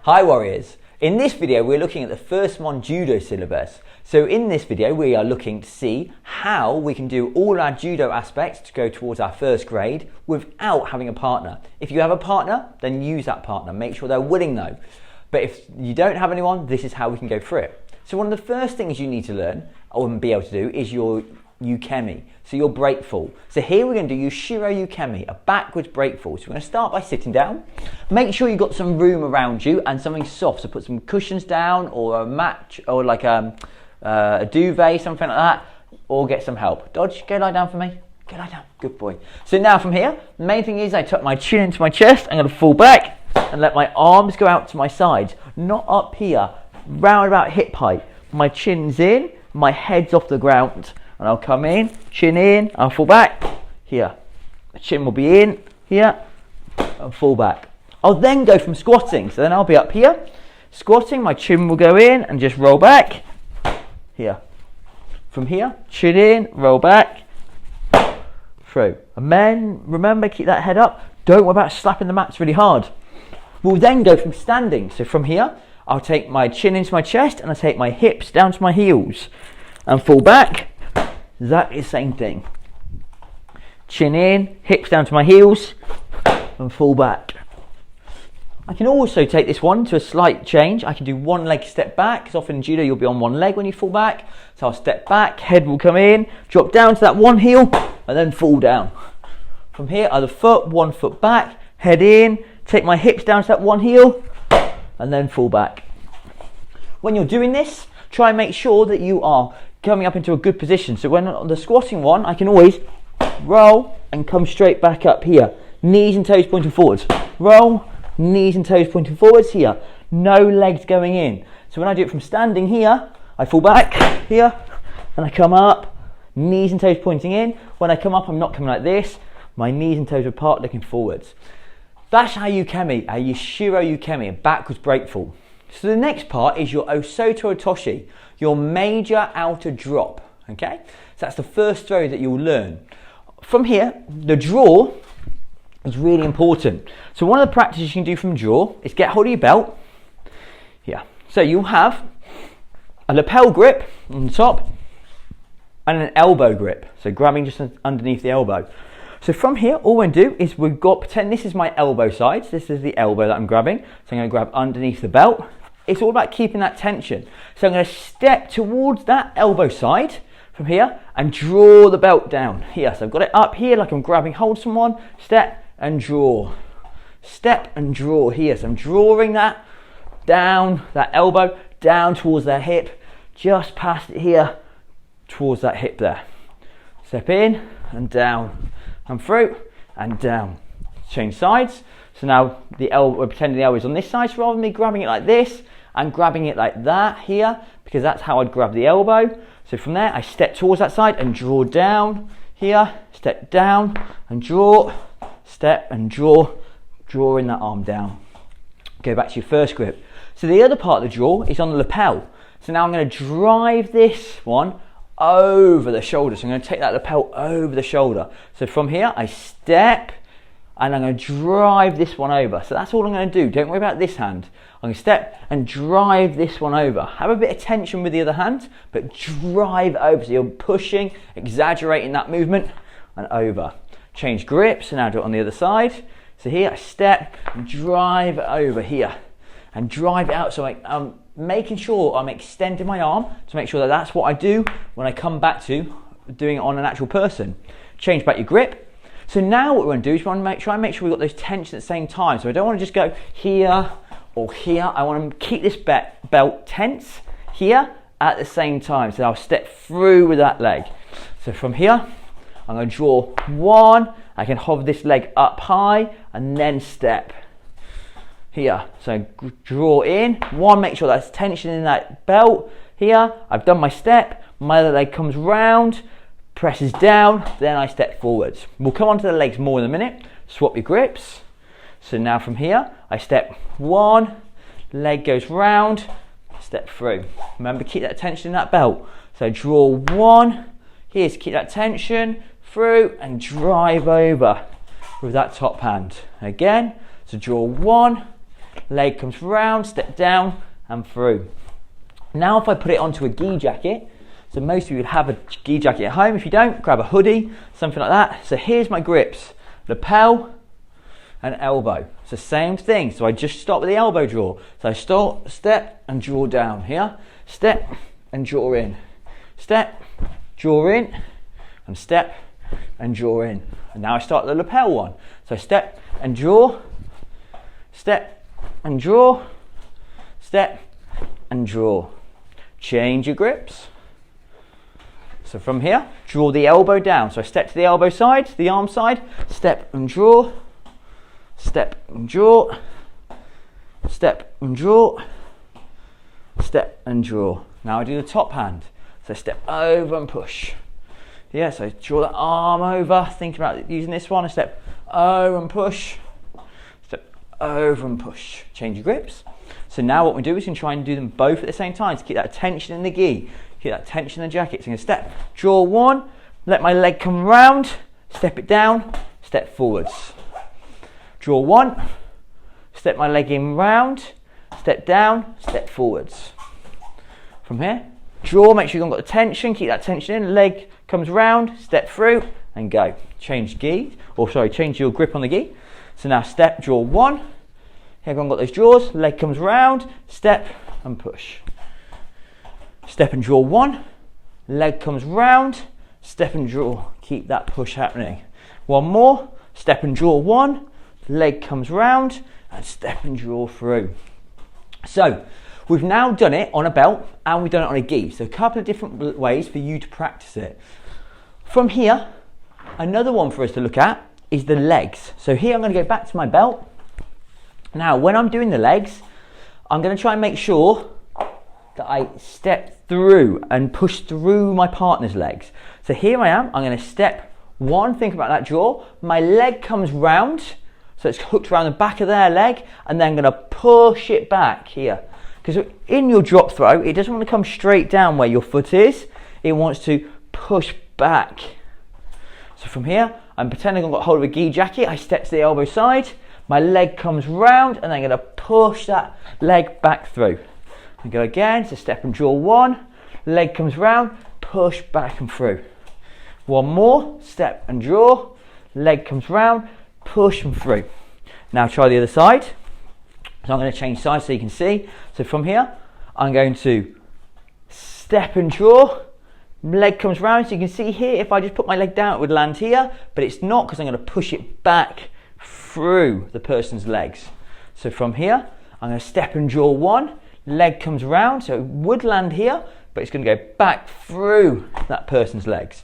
Hi warriors! In this video we're looking at the first Mon Judo syllabus. So in this video we are looking to see how we can do all our Judo aspects to go towards our first grade without having a partner. If you have a partner, then use that partner. Make sure they're willing though. But if you don't have anyone, this is how we can go through it. So one of the first things you need to learn or be able to do is your ukemi, so your break fall. So here we're going to do your shiro ukemi, a backwards break fall. So we're going to start by sitting down. Make sure you've got some room around you and something soft. So put some cushions down or a mat or like a duvet, something like that, or get some help. Dodge, go lie down for me. Go lie down, good boy. So now from here, the main thing is I tuck my chin into my chest. I'm going to fall back and let my arms go out to my sides, not up here, round about hip height. My chin's in, my head's off the ground. And I'll come in, I'll fall back, here. The chin will be in, here, and fall back. I'll then go from squatting, so then I'll be up here, squatting, my chin will go in and just roll back, here. From here, chin in, roll back, through. And then, remember, keep that head up, don't worry about slapping the mats really hard. We'll then go from standing, so from here, I'll take my chin into my chest and I'll take my hips down to my heels and fall back. That is the same thing. Chin in, hips down to my heels, and fall back. I can also take this one to a slight change. I can do one leg step back, because often in judo you'll be on one leg when you fall back. So I'll step back, head will come in, drop down to that one heel, and then fall down. From here, other foot, one foot back, head in, take my hips down to that one heel, and then fall back. When you're doing this, try and make sure that you are coming up into a good position. So when on the squatting one, I can always roll and come straight back up here. Knees and toes pointing forwards. Roll, knees and toes pointing forwards here. No legs going in. So when I do it from standing here, I fall back here and I come up, knees and toes pointing in. When I come up, I'm not coming like this. My knees and toes are apart looking forwards. That's our ukemi, our shiro ukemi, a backwards break fall. So the next part is your Osoto-otoshi, your major outer drop, okay? So that's the first throw that you'll learn. From here, the draw is really important. So one of the practices you can do from draw is get hold of your belt, here. So you'll have a lapel grip on the top and an elbow grip, so grabbing just underneath the elbow. So from here, all we're going to do is pretend this is my elbow side, so this is the elbow that I'm grabbing, so I'm going to grab underneath the belt. It's all about keeping that tension. So I'm going to step towards that elbow side from here and draw the belt down here. So I've got it up here like I'm grabbing hold of someone, step and draw. Step and draw here. So I'm drawing that down, that elbow, down towards their hip, just past it here, towards that hip there. Step in and down, and through and down. Change sides. So now the elbow, we're pretending the elbow is on this side, so rather than me grabbing it like this, I'm grabbing it like that here, because that's how I'd grab the elbow. So from there, I step towards that side and draw down here, step down and draw, step and draw, drawing that arm down. Go back to your first grip. So the other part of the draw is on the lapel. So now I'm going to drive this one over the shoulder. So I'm going to take that lapel over the shoulder. So from here, I step, and I'm going to drive this one over. So that's all I'm going to do. Don't worry about this hand. I'm going to step and drive this one over. Have a bit of tension with the other hand, but drive over. So you're pushing, exaggerating that movement, and over. Change grips, and now do it on the other side. So here I step and drive over here, and drive it out. So I'm making sure I'm extending my arm to make sure that that's what I do when I come back to doing it on an actual person. Change back your grip. So now what we're going to do is we want to try and make sure we've got those tensions at the same time. So I don't want to just go here or here. I want to keep this belt tense here at the same time. So I'll step through with that leg. So from here, I'm going to draw one. I can hover this leg up high and then step here. So draw in one, make sure that's tension in that belt here. I've done my step, my other leg comes round, presses down, then I step forwards. We'll come on to the legs more in a minute. Swap your grips. So now from here, I step one, leg goes round, step through. Remember, keep that tension in that belt. So draw one, here's keep that tension, through and drive over with that top hand. Again, so draw one, leg comes round, step down and through. Now if I put it onto a gi jacket, so most of you would have a gi jacket at home. If you don't, grab a hoodie, something like that. So here's my grips, lapel and elbow. It's the same thing. So I just start with the elbow draw. So I start, step and draw down here, step and draw in, step, draw in, and step and draw in. And now I start the lapel one. So step and draw, step and draw, step and draw. Change your grips. So from here, draw the elbow down. So I step to the elbow side, the arm side, step and draw, step and draw, step and draw, step and draw. Now I do the top hand. So step over and push. Yeah, so draw the arm over, think about using this one, a step over and push, step over and push. Change your grips. So now what we do is we can try and do them both at the same time to keep that tension in the gi, keep that tension in the jacket. So I'm going to step, draw one, let my leg come round, step it down, step forwards. Draw one, step my leg in round, step down, step forwards. From here, draw, make sure you've got the tension, keep that tension in, leg comes round, step through and go. Change gi, or sorry, change your grip on the gi. So now step, draw one, everyone got those draws, leg comes round, step and push. Step and draw one, leg comes round, step and draw, keep that push happening. One more, step and draw one, leg comes round and step and draw through. So we've now done it on a belt and we've done it on a gi. So a couple of different ways for you to practice it. From here, another one for us to look at is the legs. So here I'm going to go back to my belt. Now when I'm doing the legs, I'm going to try and make sure that I step through and push through my partner's legs. So here I am, I'm going to step one, think about that draw, my leg comes round, so it's hooked around the back of their leg, and then I'm going to push it back here. Because in your drop throw, it doesn't want to come straight down where your foot is, it wants to push back. So from here, I'm pretending I've got hold of a gi jacket, I step to the elbow side, my leg comes round, and I'm going to push that leg back through. And go again, so step and draw one, leg comes round, push back and through. One more, step and draw, leg comes round, push and through. Now try the other side. So I'm going to change sides so you can see. So from here, I'm going to step and draw, leg comes round. So you can see here, if I just put my leg down, it would land here, but it's not because I'm going to push it back through the person's legs. So from here, I'm going to step and draw one, leg comes round, so it would land here, but it's going to go back through that person's legs.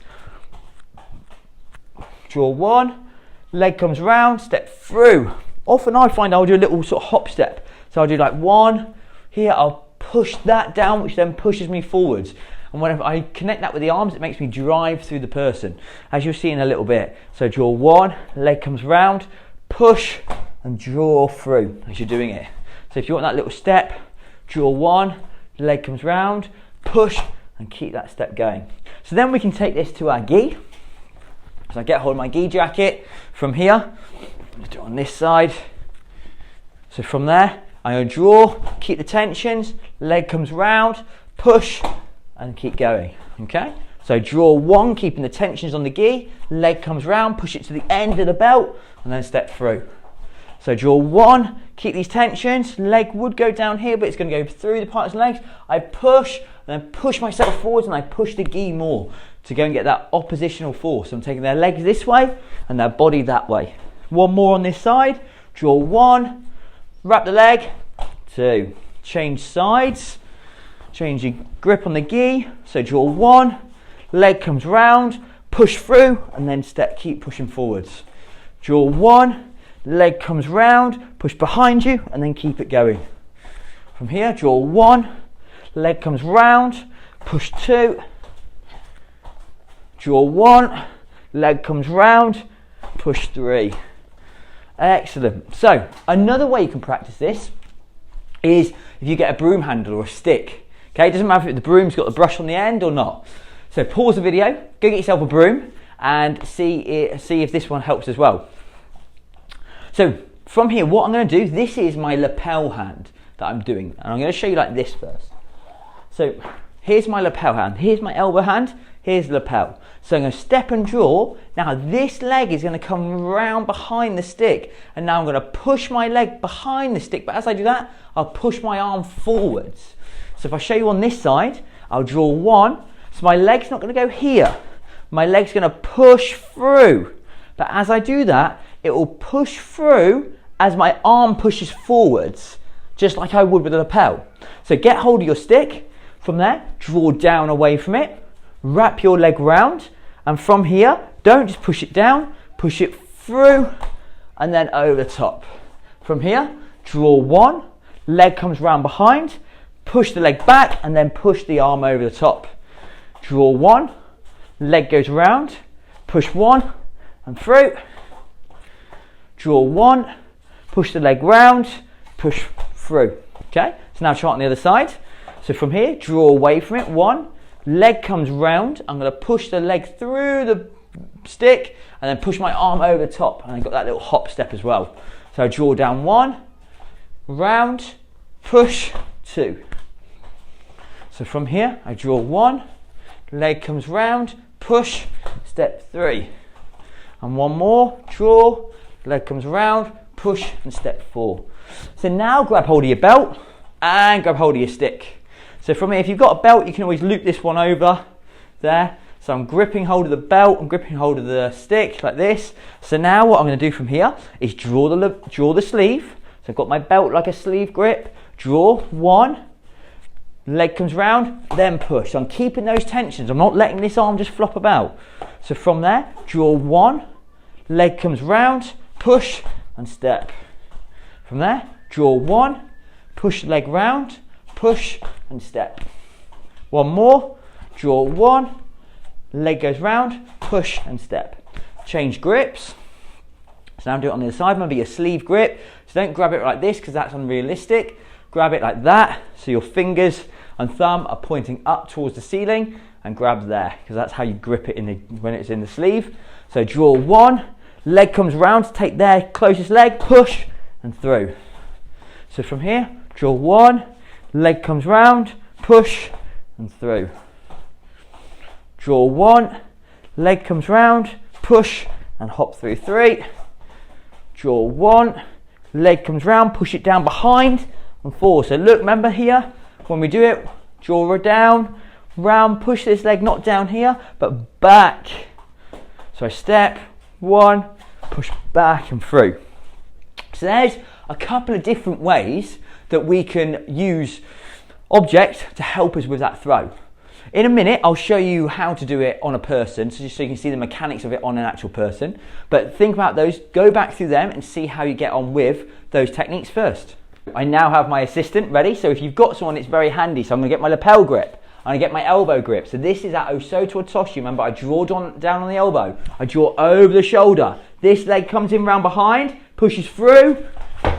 Draw one, leg comes round, step through. Often I find I'll do a little sort of hop step. So I'll do like one, here I'll push that down, which then pushes me forwards. And whenever I connect that with the arms, it makes me drive through the person, as you'll see in a little bit. So draw one, leg comes round, push and draw through as you're doing it. So if you want that little step, draw one, leg comes round, push and keep that step going. So then we can take this to our gi. So I get hold of my gi jacket from here, do it on this side. So from there, I'm going to draw, keep the tensions, leg comes round, push and keep going, okay? So draw one, keeping the tensions on the gi, leg comes round, push it to the end of the belt and then step through. So draw one, keep these tensions, leg would go down here, but it's going to go through the partner's legs. I push, and then push myself forwards and I push the gi more to go and get that oppositional force. So I'm taking their legs this way and their body that way. One more on this side, draw one, wrap the leg, two, change sides, change your grip on the gi. So draw one, leg comes round, push through and then step, keep pushing forwards. Draw one, leg comes round, push behind you and then keep it going. From here, draw one, leg comes round, push two, draw one, leg comes round, push three. Excellent. So another way you can practice this is if you get a broom handle or a stick. Okay, it doesn't matter if the broom's got the brush on the end or not. So pause the video, go get yourself a broom and see if this one helps as well. So From here, what I'm going to do, this is my lapel hand that I'm doing. And I'm going to show you like this first. So here's my lapel hand. Here's my elbow hand. Here's the lapel. So I'm going to step and draw. Now this leg is going to come round behind the stick. And now I'm going to push my leg behind the stick. But as I do that, I'll push my arm forwards. So if I show you on this side, I'll draw one. So my leg's not going to go here. My leg's going to push through. But as I do that, it will push through as my arm pushes forwards, just like I would with a lapel. So get hold of your stick. From there, draw down away from it. Wrap your leg round. And from here, don't just push it down, push it through and then over the top. From here, draw one. Leg comes round behind. Push the leg back and then push the arm over the top. Draw one. Leg goes round, push one and through. Draw one, push the leg round, push through. Okay, so now try it on the other side. So from here, draw away from it, one, leg comes round. I'm going to push the leg through the stick and then push my arm over the top. And I've got that little hop step as well. So I draw down one, round, push, two. So from here, I draw one, leg comes round, push, step three. And one more, draw, leg comes round, push and step four. So now grab hold of your belt and grab hold of your stick. So from here, if you've got a belt, you can always loop this one over there. So I'm gripping hold of the belt and gripping hold of the stick like this. So now what I'm going to do from here is draw the sleeve. So I've got my belt like a sleeve grip. Draw one. Leg comes round, then push. So I'm keeping those tensions. I'm not letting this arm just flop about. So from there, draw one, leg comes round, push and step. From there, draw one, push the leg round, push and step. One more, draw one, leg goes round, push and step. Change grips. So now I'm doing it on the other side. Maybe a sleeve grip. So don't grab it like this because that's unrealistic. Grab it like that, so your fingers and thumb are pointing up towards the ceiling, and grab there, because that's how you grip it when it's in the sleeve. So draw one, leg comes round, take their closest leg, push and through. So from here, draw one, leg comes round, push and through. Draw one, leg comes round, push and hop through three. Draw one, leg comes round, push it down behind and four. So look, remember here, when we do it, draw it down, round, push this leg not down here, but back. So I step, one, push back and through. So there's a couple of different ways that we can use objects to help us with that throw. In a minute, I'll show you how to do it on a person, so just so you can see the mechanics of it on an actual person. But think about those, go back through them and see how you get on with those techniques first. I now have my assistant ready, so if you've got someone, it's very handy. So I'm going to get my lapel grip, I'm going to get my elbow grip. So this is that Osoto-otoshi. Remember, I draw down on the elbow, I draw over the shoulder. This leg comes in round behind, pushes through,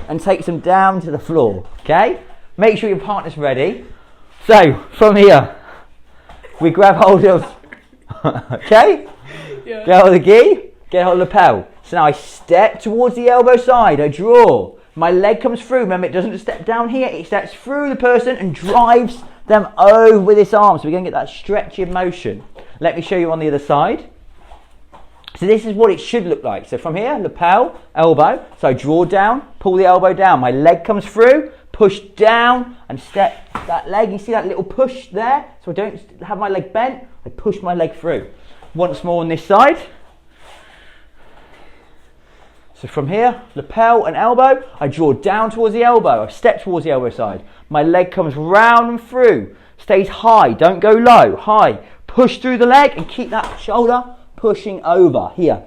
and takes them down to the floor. Okay? Make sure your partner's ready. So from here, we grab hold of, okay? Yeah. Get hold of the gi, get hold of the lapel. So now I step towards the elbow side, I draw. My leg comes through, remember it doesn't just step down here, it steps through the person and drives them over with its arm. So we're going to get that stretchy motion. Let me show you on the other side. So this is what it should look like. So from here, lapel, elbow. So I draw down, pull the elbow down. My leg comes through, push down and step that leg. You see that little push there? So I don't have my leg bent, I push my leg through. Once more on this side. So from here, lapel and elbow, I draw down towards the elbow, I step towards the elbow side. My leg comes round and through, stays high, don't go low, high. Push through the leg and keep that shoulder pushing over. Here,